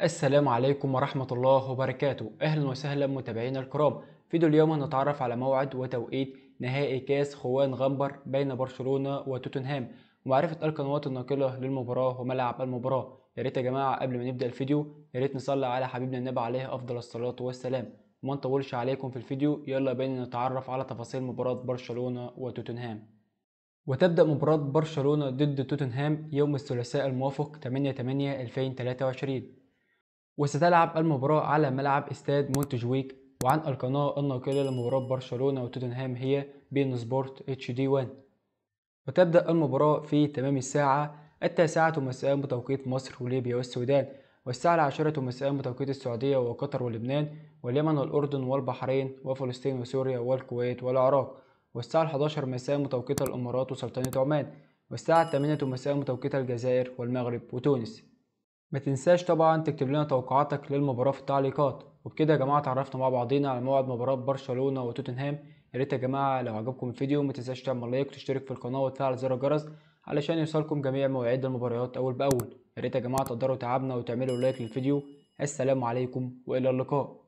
السلام عليكم ورحمة الله وبركاته. أهلا وسهلا متابعينا الكرام. فيديو اليوم هنتعرف على موعد وتوقيت نهائي كاس خوان غمبر بين برشلونة وتوتنهام ومعرفة القنوات الناقلة للمباراة وملعب المباراة. يا ريت يا جماعة قبل ما نبدأ الفيديو يا ريت نصلي على حبيبنا النبي عليه أفضل الصلاة والسلام. وما نطولش عليكم في الفيديو، يلا بينا نتعرف على تفاصيل مباراة برشلونة وتوتنهام. وتبدأ مباراة برشلونة ضد توتنهام يوم الثلاثاء الموافق 8/8/2023، وستلعب المباراة على ملعب استاد مونتجويك. وعن القناة الناقلة لمباراة برشلونة وتوتنهام هي بين سبورت اتش دي 1. وتبدأ المباراة في تمام الساعة 9 مساء بتوقيت مصر وليبيا والسودان، والساعة 10 مساء بتوقيت السعودية وقطر ولبنان واليمن والأردن والبحرين وفلسطين وسوريا والكويت والعراق، والساعة 11 مساء بتوقيت الإمارات وسلطنة عمان، والساعة 8 مساء بتوقيت الجزائر والمغرب وتونس. ما تنساش طبعا تكتب لنا توقعاتك للمباراة في التعليقات. وبكده يا جماعة اتعرفنا مع بعضينا على موعد مباراة برشلونة وتوتنهام. يا ريت يا جماعة لو عجبكم الفيديو ما تنساش تعمل لايك وتشترك في القناة وتفعل زر الجرس علشان يوصلكم جميع مواعيد المباريات أول بأول. يا ريت يا جماعة تقدروا تعبنا وتعملوا لايك للفيديو. السلام عليكم وإلى اللقاء.